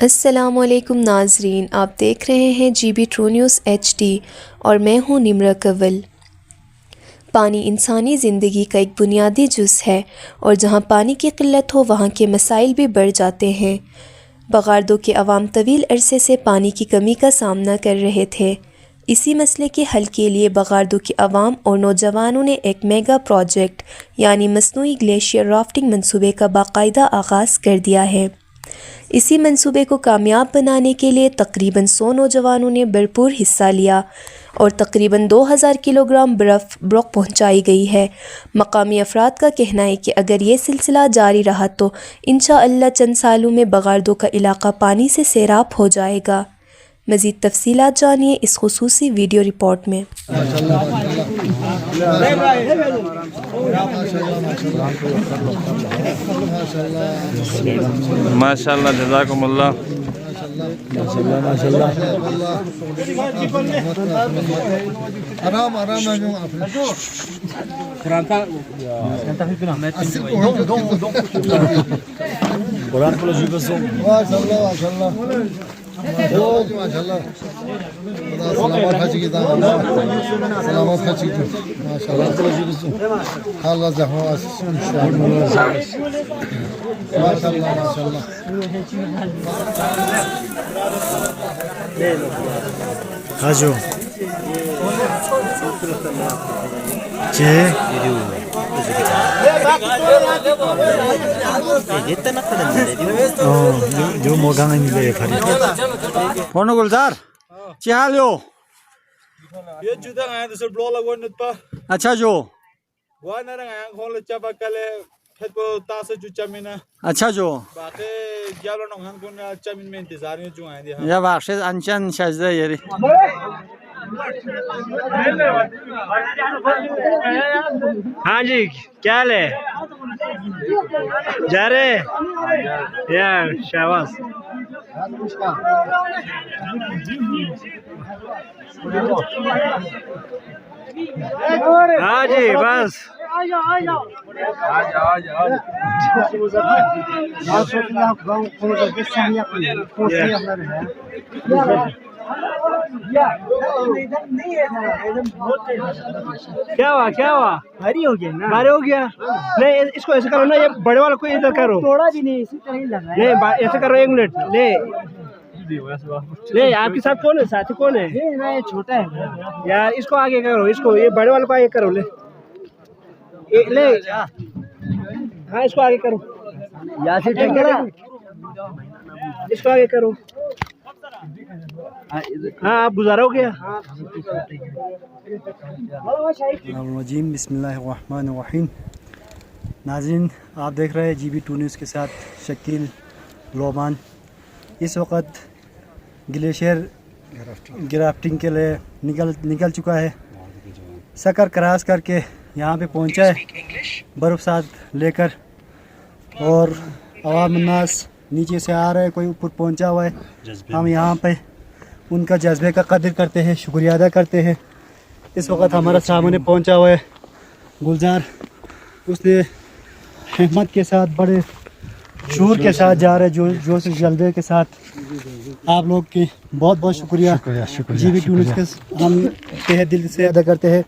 अस्सलामुअलैकुम नाज़रीन, आप देख रहे हैं GB ट्रू न्यूज़ HD और मैं हूं निम्रा कंवल। पानी इंसानी ज़िंदगी का एक बुनियादी जुज़ है और जहां पानी की क़िल्लत हो वहां के मसाइल भी बढ़ जाते हैं। बगारदों के अवाम तवील अरसे से पानी की कमी का सामना कर रहे थे। इसी मसले के हल के लिए बगारदों की अवाम और नौजवानों ने एक मेगा प्रोजेक्ट यानी मसनूई ग्लेशियर राफ्टिंग मंसूबे का बाकायदा आगाज़ कर दिया है। इसी मंसूबे को कामयाब बनाने के लिए तकरीबन 100 नौजवानों ने भरपूर हिस्सा लिया और तकरीबन 2000 किलोग्राम बर्फ़ पहुंचाई गई है। मकामी अफराद का कहना है कि अगर ये सिलसिला जारी रहा तो इंशाअल्लाह चंद सालों में बगारदों का इलाका पानी से सैराब हो जाएगा। मज़ीद तफसीलात जानिए इस खुसूसी वीडियो रिपोर्ट में। माशाल्लाह जज़ाकुमुल्लाह। Haju. जो मोगांग मिले फरी कौन गुलजार चालो ये जुदा आया तो सब लोग लगवाने तो अच्छा जो वहाँ ना रंग आया कौन ले चाबा कले फिर को तासे जो चमीना अच्छा जो बाकी जालो ना हम कौन चमीन में इंतजार में जो आए दिया या बाक्षे अंचन शायद ये हाँ जी क्या ले जा रहे यार शाबाश हाँ जी बस क्या हुआ भारी हो गया नहीं इसको ऐसे करो ना ये बड़े वाले को इधर करो थोड़ा भी नहीं इसी तरह ही लगा नहीं ऐसे करो 1 मिनट ले आपके साथ कौन है साथी कौन है ये छोटा है यार इसको आगे करो इसको ये बड़े वाले को आगे करो ले हाँ इसको आगे करो यासिर इसको आगे करो हाँ आप गुजारा हो गया बिस्मिल्लाहिर्रहमानिर्रहीम। नाज़रीन आप देख रहे हैं GB ट्रू न्यूज़ के साथ शकील लोबान। इस वक्त ग्लेशियर ग्राफ्टिंग के लिए निकल चुका है। सकर क्रॉस करके यहाँ पे पहुँचा है बर्फ़ साथ लेकर और अवाम नास नीचे से आ रहे हैं, कोई ऊपर पहुँचा हुआ है। हम यहाँ पे उनका जज्बे का कदर करते हैं, शुक्रिया अदा करते हैं। इस वक्त हमारा सामने पहुँचा हुआ है गुलजार, उसने हिम्मत के साथ बड़े शूर के साथ जा रहे हैं, जोश जल्दे के साथ। आप लोग की बहुत बहुत शुक्रिया GB ट्रू न्यूज़ के हम तहे दिल से अदा करते हैं।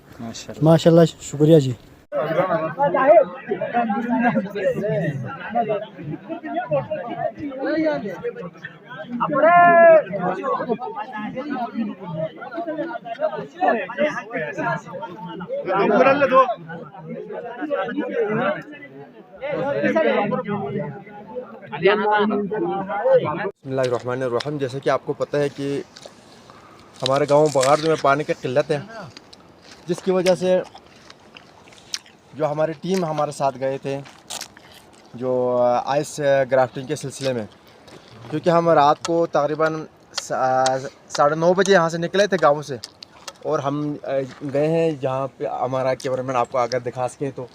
माशाल्लाह शुक्रिया जी। बिस्मिल्लाहिर्रहमानिर्रहीम। जैसे कि आपको पता है कि हमारे गांव बगारदों में पानी की किल्लत है, जिसकी वजह से जो हमारी टीम हमारे साथ गए थे जो आइस ग्राफ्टिंग के सिलसिले में, क्योंकि हम रात को तकरीबन 9:30 बजे यहाँ से निकले थे गाँव से और हम गए हैं जहाँ पे हमारा कैमरामैन आपको अगर दिखा सके तो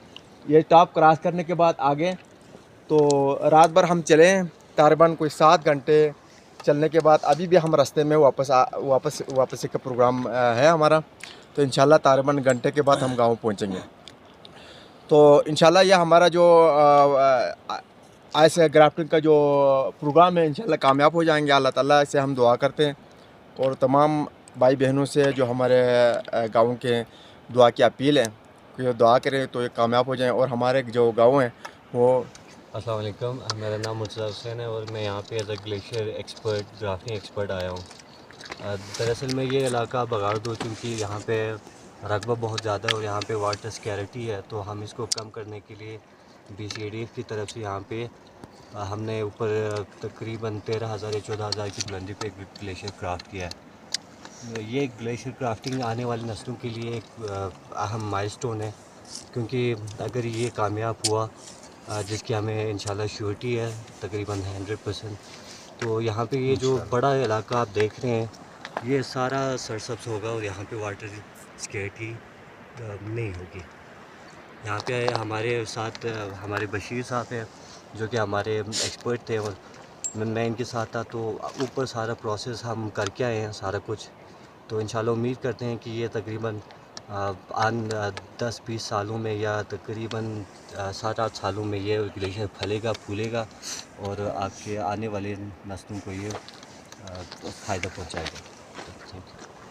ये टॉप क्रॉस करने के बाद आगे तो रात भर हम चले हैं तकरीबन कोई 7 घंटे चलने के बाद अभी भी हम रास्ते में वापस का प्रोग्राम है हमारा। तो इंशाल्लाह तकरीबन घंटे के बाद हम गाँव पहुँचेंगे। तो इंशाल्लाह यह हमारा जो ऐसे ग्राफ्टिंग का जो प्रोग्राम है इंशाल्लाह कामयाब हो जाएंगे। अल्लाह ताला से हम दुआ करते हैं और तमाम भाई बहनों से जो हमारे गाँव के दुआ की अपील है कि दुआ करें तो ये कामयाब हो जाएं और हमारे जो गाँव हैं वो। अस्सलाम वालेकुम, मेरा नाम मुर्तज़ा हुसैन है और मैं यहाँ पे as a glacier expert, grafting expert आया हूँ। दरअसल में ये इलाका बगाड़ दो, क्योंकि यहाँ पे रकबा बहुत ज़्यादा है और यहाँ पे वाटर स्कैरिटी है, तो हम इसको कम करने के लिए BCADF की तरफ से यहाँ पे हमने ऊपर तकरीबन 13,000 या 14,000 की बुलंदी पे ग्लेशियर क्राफ्ट किया है। ये ग्लेशियर क्राफ्टिंग आने वाली नस्लों के लिए एक अहम माइलस्टोन है, क्योंकि अगर ये कामयाब हुआ, जिसकी हमें इंशाल्लाह श्योरिटी है तकरीबन 100%, तो यहाँ पे ये जो बड़ा इलाका आप देख रहे हैं ये सारा सरसब्ज़ होगा और यहाँ पे वाटर स्कैरिटी नहीं होगी। यहाँ पे हमारे साथ हमारे बशीर साहब हैं जो कि हमारे एक्सपर्ट थे और मैं इनके साथ था, तो ऊपर सारा प्रोसेस हम करके आए हैं सारा कुछ। तो इंशाल्लाह उम्मीद करते हैं कि ये तकरीबन 10-20 सालों में या तकरीबन 7-8 सालों में ये ग्लेशियर फलेगा फूलेगा और आपके आने वाले नस्लों को ये फ़ायदा पहुंचाएगा।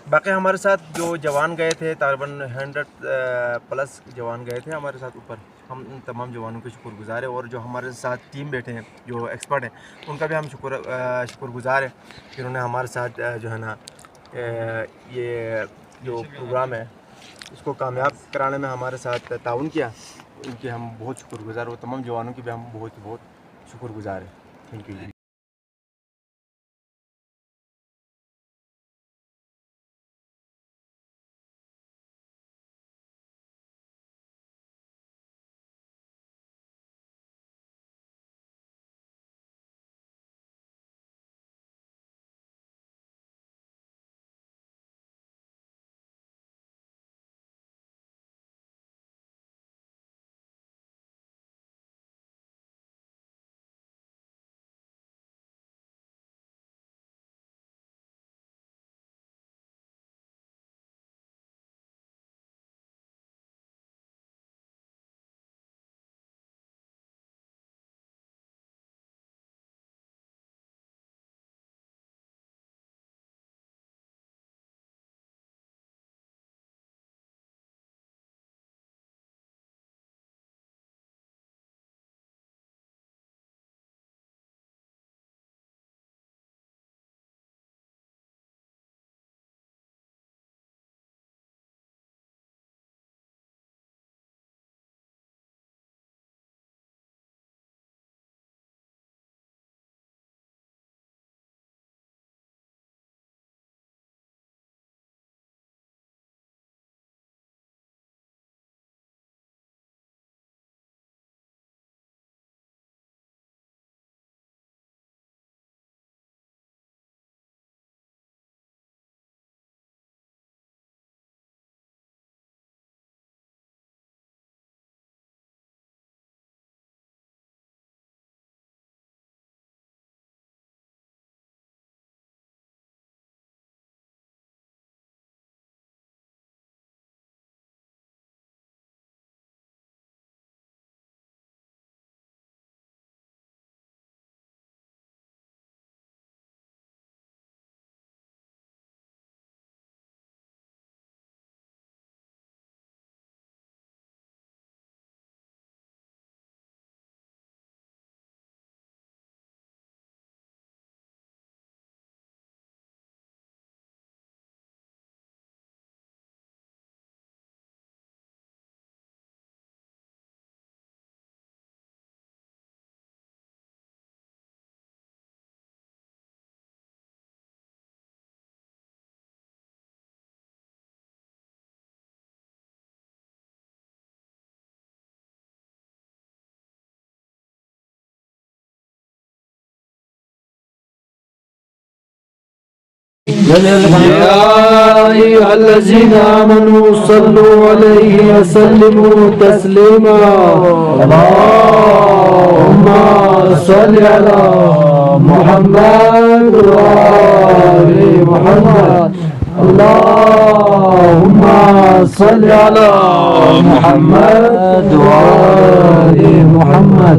बाकी हमारे साथ जो जवान गए थे तकरीबन 100+ जवान गए थे हमारे साथ ऊपर। हम उन तमाम जवानों के शुक्रगुजार हैं और जो हमारे साथ टीम बैठे हैं जो एक्सपर्ट हैं उनका भी हम शुक्रगुजार हैं कि उन्होंने हमारे साथ जो है ना ये जो प्रोग्राम है इसको कामयाब कराने में हमारे साथ ताउन किया। उनके हम बहुत शुक्रगुजार और तमाम जवानों की भी हम बहुत शुक्रगुजार हैं। Thank you. अय्युहल्लज़ीना आमनू सल्लु अलैहि वसल्लिमू तस्लीमा। अल्लाहुम्मा सल्लि अला मुहम्मद व आलि मुहम्मद। अल्लाहुम्मा सल्लि अला मुहम्मद व आलि मुहम्मद।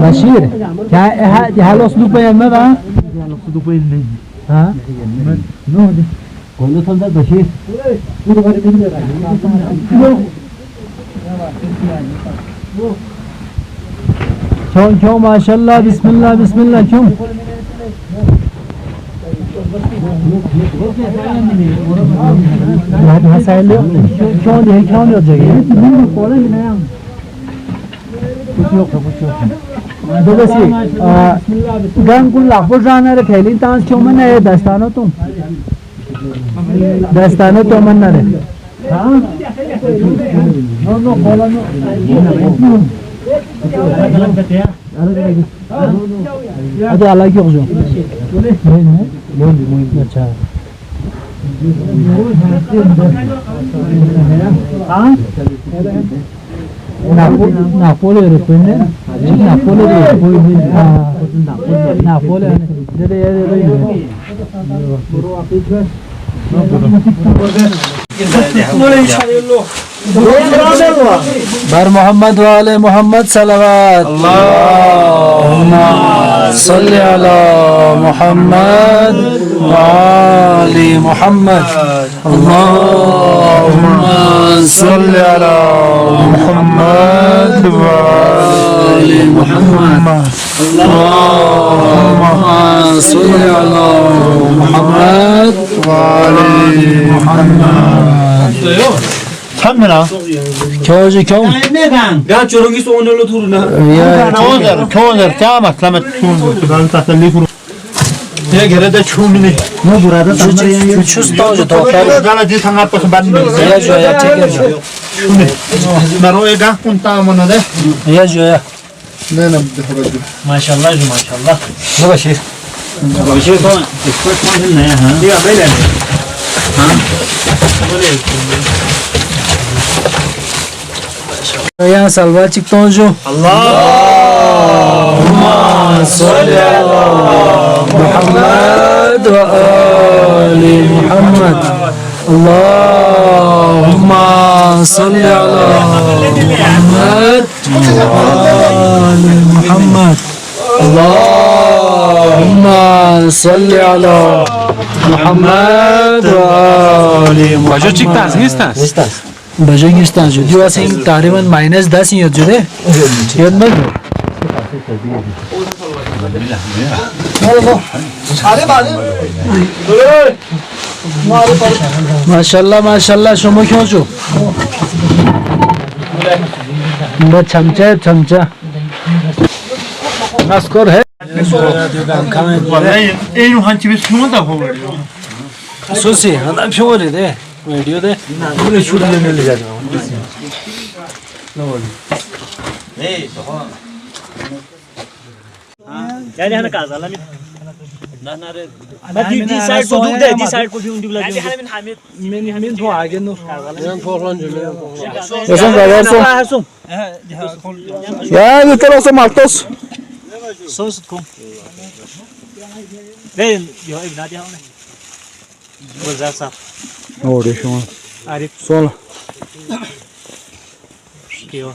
Bashir, क्या लोग सुधु पे है ना? सुधु पे नहीं. हाँ? नो. कौन लोग समझा बशीर? क्यों माशाल्लाह बिस्मिल्लाह बिस्मिल्लाह क्यों? क्यों नहीं क्यों नहीं हो जाएगी? गन कुल लाखों जाना रे फैली तांस क्यों मना है दस्तानो तुम मना रे हाँ नो बोला नो अरे अलग क्यों जो अच्छा हाँ Napoli öğretmeni, Napoli öğretmeni, Napoli Bar Muhammed ve ale Muhammed salavat. Allahumma salli ala Muhammed ve ali Muhammed. Allahumma salli ala Muhammed ve ali Muhammed. Allahumma salli ala Muhammed ve ali Muhammed. 참나. 겨우지 겨우. 야 저런 게 오늘로 두르나. 야, 겨우들 짜마 slamet 난 tatlı likur. 야 걔네들 춤이네. 뭐 burada tamam. Küçüz tavcı tavuklar. Gana di sangat pas ban. Ya joya çeker. Maroya gah pun tamana de. Ya joya. Ne ne Maşallah maşallah. Ne başı? Başı konu. Expert konu ne ha? Ya böyle. Ha? Ya salva çıktı oncu. Allahumma salli ala Muhammed ve ali Muhammed. Allahumma salli ala Muhammed ve ali Muhammed. Allahumma salli ala Muhammed ve ali Muhammed. Bajo çıktı Nistas. Bajang istan jo diwa sing tariman -10 yin jo de yen bal माशाल्लाह माशाल्लाह शोमो क्यों जो बस चमचा नस्कोर है en hançı bir şunu da kovuyor. सोसी हम क्यों बोले थे वीडियो दे पूरे शूट लेने ले जाते हैं यानी हमें कहाँ जाला ना ना रे मैं दी साइड को दूर दे दी साइड को भी उंडी बुला दी हमें तो आगे no yan falan cümle Yasan gayarso. Ya bir tarafta maltos. sos को ले यो एक ना दिया हमने बोल साहब Ne oluyor şu an? Arif Sonra. क्यों